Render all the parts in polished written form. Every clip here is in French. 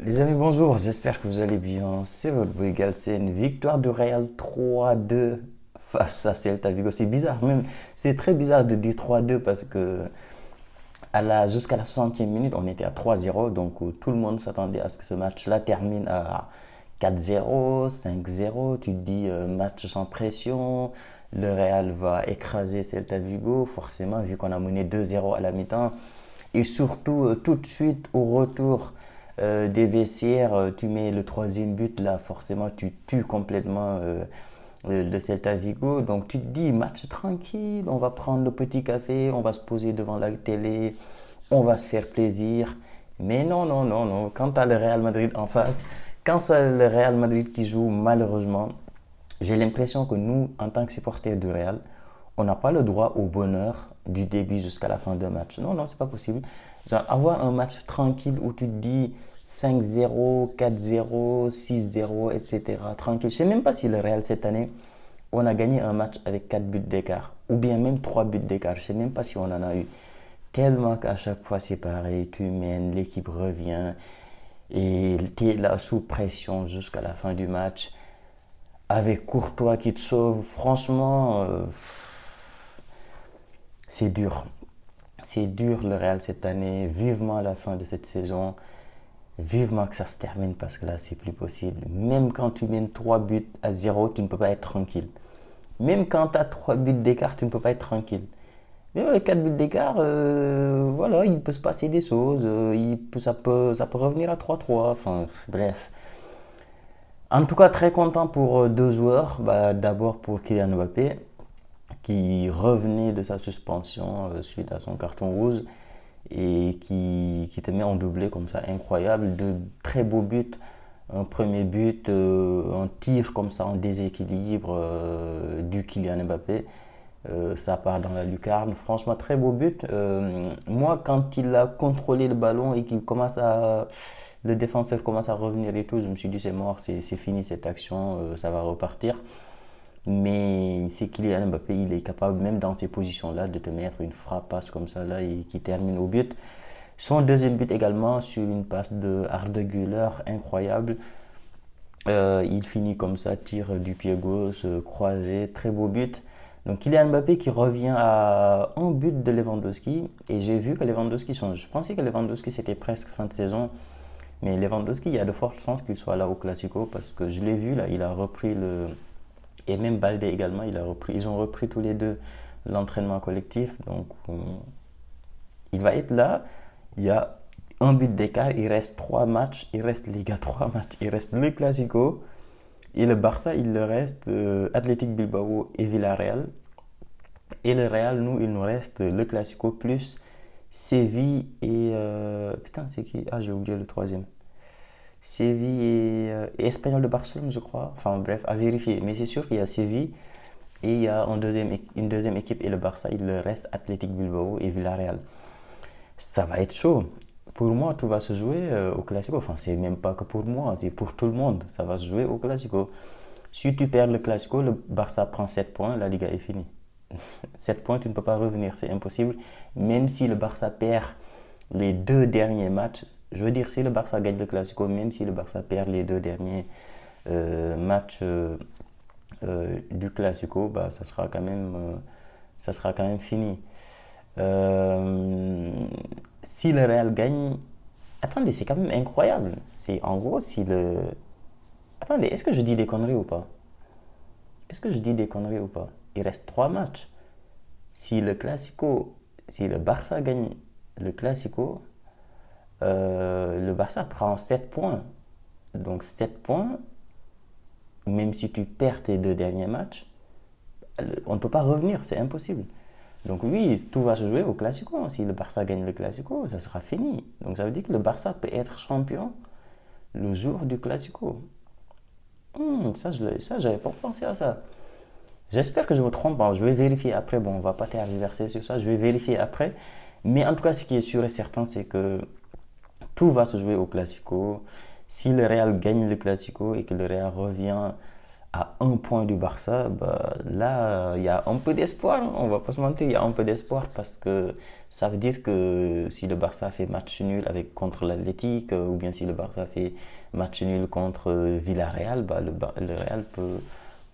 Les amis, bonjour, j'espère que vous allez bien. C'est votre Boygal, c'est une victoire du Real 3-2 face à Celta Vigo. C'est bizarre, même, c'est très bizarre de dire 3-2 parce que jusqu'à la 60e minute, on était à 3-0, donc tout le monde s'attendait à ce que ce match-là termine à 4-0, 5-0. Tu te dis match sans pression, le Real va écraser Celta Vigo, forcément, vu qu'on a mené 2-0 à la mi-temps. Et surtout, tout de suite, au retour des vestiaires, tu mets le troisième but, là, forcément, tu tues complètement le Celta Vigo. Donc, tu te dis, match tranquille, on va prendre le petit café, on va se poser devant la télé, on va se faire plaisir. Mais non, non, non, non. Quand tu as le Real Madrid en face, quand c'est le Real Madrid qui joue, malheureusement, j'ai l'impression que nous, en tant que supporters du Real, on n'a pas le droit au bonheur du début jusqu'à la fin d'un match. Non, non, c'est pas possible. Genre, avoir un match tranquille où tu te dis 5-0, 4-0, 6-0, etc. Tranquille. Je sais même pas si le Real cette année, on a gagné un match avec 4 buts d'écart. Ou bien même 3 buts d'écart. Je sais même pas si on en a eu. Tellement qu'à chaque fois c'est pareil. Tu mènes, l'équipe revient. Et tu es là sous pression jusqu'à la fin du match avec Courtois qui te sauve, franchement, c'est dur. C'est dur le Real cette année, vivement la fin de cette saison, vivement que ça se termine parce que là c'est plus possible. Même quand tu mènes 3 buts à 0, tu ne peux pas être tranquille. Même quand tu as 3 buts d'écart, tu ne peux pas être tranquille. Mais avec 4 buts d'écart, voilà, il peut se passer des choses, ça peut revenir à 3-3, enfin bref. En tout cas, très content pour deux joueurs. Bah, d'abord pour Kylian Mbappé, qui revenait de sa suspension suite à son carton rouge et qui te met en doublé comme ça, incroyable. De très beaux buts. Un premier but, un tir comme ça en déséquilibre du Kylian Mbappé. Ça part dans la lucarne. Franchement, très beau but. Moi, quand il a contrôlé le ballon et qu'il commence à. Le défenseur commence à revenir et tout, je me suis dit c'est mort, c'est fini cette action, ça va repartir. Mais c'est Kylian Mbappé, il est capable, même dans ces positions-là, de te mettre une frappe passe comme ça là et qui termine au but. Son deuxième but également sur une passe de Arda Güler incroyable. Il finit comme ça, tire du pied gauche, croisé, très beau but. Donc Kylian Mbappé qui revient à un but de Lewandowski. Et j'ai vu que Lewandowski, je pensais que Lewandowski c'était presque fin de saison. Mais Lewandowski, il y a de fortes chances qu'il soit là au Classico parce que je l'ai vu là, il a repris le. Et même Balde également, ils ont repris tous les deux l'entraînement collectif. Donc il va être là. Il y a un but d'écart, il reste 3 matchs, il reste les gars 3 matchs, il reste le Classico. Et le Barça, il le reste Athletic Bilbao et Villarreal. Et le Real, nous, il nous reste le Classico plus Séville et. Putain, c'est qui? Ah, j'ai oublié le troisième. Séville et Espagnol de Barcelone, je crois. Enfin bref, à vérifier. Mais c'est sûr qu'il y a Séville et il y a une deuxième équipe et le Barça, il le reste Athletic Bilbao et Villarreal. Ça va être chaud. Pour moi, tout va se jouer au Classico. Enfin, c'est même pas que pour moi, c'est pour tout le monde. Ça va se jouer au Classico. Si tu perds le Classico, le Barça prend 7 points, la Liga est finie. 7 points, tu ne peux pas revenir, c'est impossible. Même si le Barça perd les deux derniers matchs, je veux dire, si le Barça gagne le Classico, même si le Barça perd les deux derniers matchs du Classico, bah, ça sera quand même fini. Euh, Si le Real gagne, attendez, c'est quand même incroyable. C'est en gros si le. Attendez, est-ce que je dis des conneries ou pas? Est-ce que je dis des conneries ou pas? Il reste 3 matchs. Si le Classico, si le Barça gagne le Classico, le Barça prend 7 points. Donc 7 points, même si tu perds tes deux derniers matchs, on ne peut pas revenir, c'est impossible. Donc oui, tout va se jouer au Classico. Si le Barça gagne le Classico, ça sera fini. Donc ça veut dire que le Barça peut être champion le jour du Classico. Ça, j'avais pas pensé à ça. J'espère que je me trompe. Bon, je vais vérifier après. Bon, on va pas tergiverser sur ça. Je vais vérifier après. Mais en tout cas, ce qui est sûr et certain, c'est que tout va se jouer au Classico. Si le Real gagne le Classico et que le Real revient à un point du Barça, bah, là, il y a un peu d'espoir, hein, on va pas se mentir, il y a un peu d'espoir parce que ça veut dire que si le Barça fait match nul contre l'Atlétique ou bien si le Barça fait match nul contre Villarreal, bah, le Real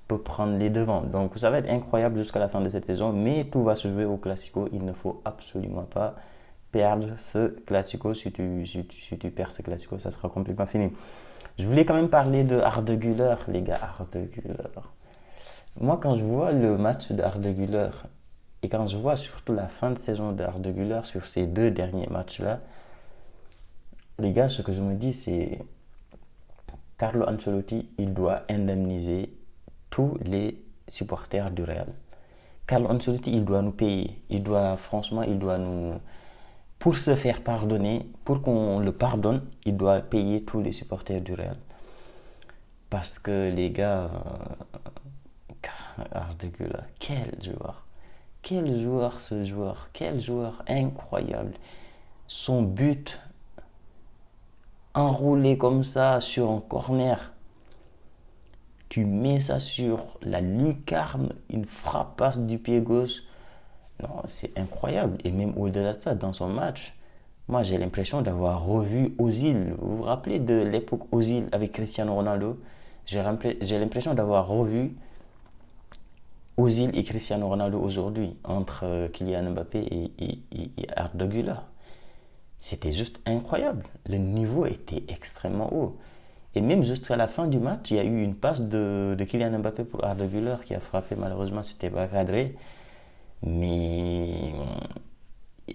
peut prendre les devants. Donc ça va être incroyable jusqu'à la fin de cette saison, mais tout va se jouer au Classico. Il ne faut absolument pas perdre ce Classico. Si tu perds ce Classico, ça sera complètement fini. Je voulais quand même parler de Arda Güler, les gars, Arda Güler. Moi, quand je vois le match de Arda Güler et quand je vois surtout la fin de saison de Arda Güler sur ces deux derniers matchs-là, les gars, ce que je me dis, c'est Carlo Ancelotti, il doit indemniser tous les supporters du Real. Carlo Ancelotti, il doit nous payer. Franchement, il doit nous. Pour se faire pardonner, pour qu'on le pardonne, il doit payer tous les supporters du Real. Parce que les gars, Arda Güler, quel joueur. Quel joueur ce joueur. Quel joueur incroyable. Son but enroulé comme ça sur un corner. Tu mets ça sur la lucarne, une frappe passe du pied gauche. Non, c'est incroyable. Et même au-delà de ça, dans son match, moi j'ai l'impression d'avoir revu Ozil. Vous vous rappelez de l'époque Ozil avec Cristiano Ronaldo? J'ai l'impression d'avoir revu Ozil et Cristiano Ronaldo aujourd'hui, entre Kylian Mbappé et Arda Güler. C'était juste incroyable. Le niveau était extrêmement haut. Et même jusqu'à la fin du match, il y a eu une passe de Kylian Mbappé pour Arda Güler qui a frappé. Malheureusement, c'était pas cadré. Mais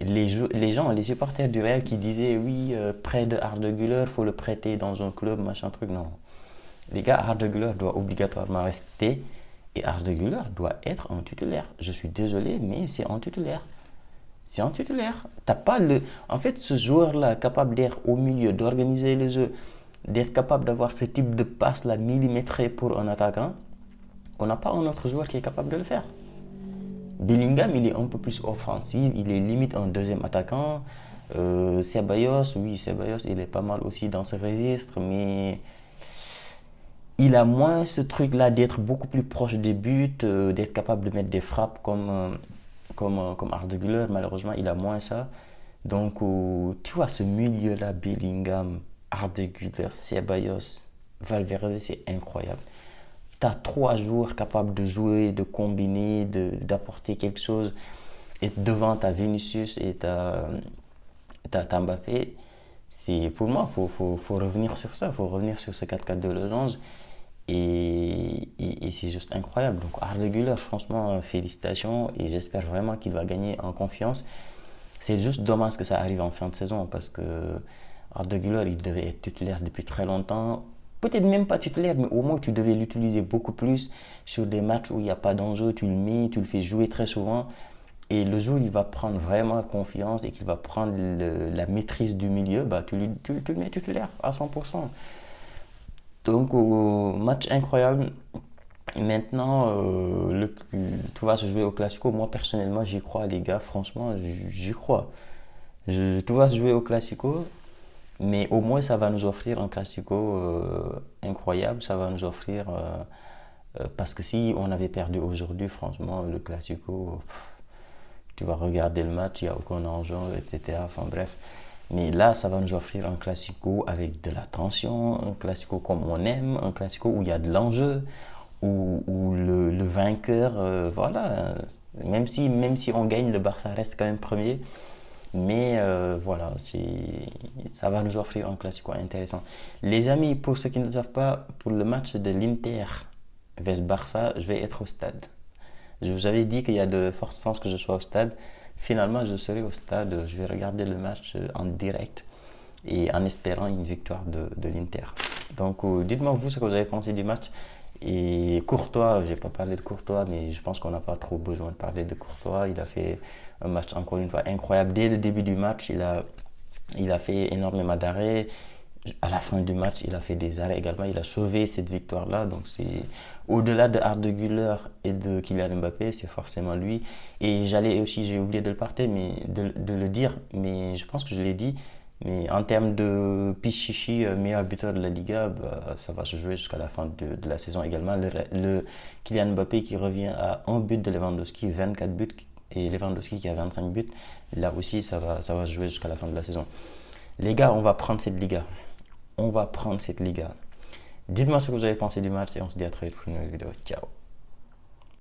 les gens, les supporters du Real qui disaient oui, prêt de Arda Güler, faut le prêter dans un club, machin truc. Non. Les gars, Arda Güler doit obligatoirement rester et Arda Güler doit être un titulaire. Je suis désolé, mais c'est un titulaire. C'est un titulaire. T'as pas le. En fait, ce joueur-là, capable d'être au milieu, d'organiser les jeux, d'être capable d'avoir ce type de passe-là millimétrée pour un attaquant, on n'a pas un autre joueur qui est capable de le faire. Bellingham, il est un peu plus offensif, il est limite un deuxième attaquant. Ceballos, oui, Ceballos, il est pas mal aussi dans ce registre, mais il a moins ce truc-là d'être beaucoup plus proche des buts, d'être capable de mettre des frappes comme Arda Güler. Malheureusement, il a moins ça. Donc, tu vois, ce milieu-là, Bellingham, Arda Güler, Ceballos, Valverde, c'est incroyable. Tu as trois joueurs capables de jouer, de combiner, d'apporter quelque chose. Et devant, tu as Vinicius et tu as Mbappé. Pour moi, faut revenir sur ça. Il faut revenir sur ce 4-4 de Losange. Et c'est juste incroyable. Donc Arda Güler, franchement, félicitations. Et j'espère vraiment qu'il va gagner en confiance. C'est juste dommage que ça arrive en fin de saison parce que Arda Güler, il devait être titulaire depuis très longtemps. Peut-être même pas titulaire, mais au moins tu devais l'utiliser beaucoup plus sur des matchs où il n'y a pas d'enjeu. Tu le mets, tu le fais jouer très souvent. Et le jour où il va prendre vraiment confiance et qu'il va prendre la maîtrise du milieu, bah, tu le mets titulaire à 100%. Donc, match incroyable. Maintenant, tout va se jouer au Classico. Moi, personnellement, j'y crois, les gars. Franchement, j'y crois. Tout va se jouer au Classico. Mais au moins, ça va nous offrir un Classico incroyable. Ça va nous offrir. Parce que si on avait perdu aujourd'hui, franchement, le Classico, tu vas regarder le match, il n'y a aucun enjeu, etc. Enfin bref. Mais là, ça va nous offrir un Classico avec de la tension, un Classico comme on aime, un Classico où il y a de l'enjeu, où le vainqueur, voilà, même si on gagne, le Barça reste quand même premier. Mais voilà, ça va nous offrir un Classico intéressant. Les amis, pour ceux qui ne le savent pas, pour le match de l'Inter vs Barça, je vais être au stade. Je vous avais dit qu'il y a de fortes chances que je sois au stade. Finalement, je serai au stade. Je vais regarder le match en direct et en espérant une victoire de l'Inter. Donc, dites-moi vous ce que vous avez pensé du match. Et Courtois, je n'ai pas parlé de Courtois, mais je pense qu'on n'a pas trop besoin de parler de Courtois. Il a fait un match encore une fois incroyable. Dès le début du match, il a fait énormément d'arrêts. À la fin du match, il a fait des arrêts également. Il a sauvé cette victoire-là. Donc, c'est au-delà de Arda Güler et de Kylian Mbappé, c'est forcément lui. Et j'ai oublié de le parler, de le dire, mais je pense que je l'ai dit. Mais en termes de Pichichi, meilleur buteur de la Liga, bah, ça va se jouer jusqu'à la fin de la saison également. Le Kylian Mbappé qui revient à un but de Lewandowski, 24 buts, et Lewandowski qui a 25 buts. Là aussi, ça va se jouer jusqu'à la fin de la saison. Les gars, on va prendre cette Liga. On va prendre cette Liga. Dites-moi ce que vous avez pensé du match et on se dit à très vite pour une nouvelle vidéo. Ciao.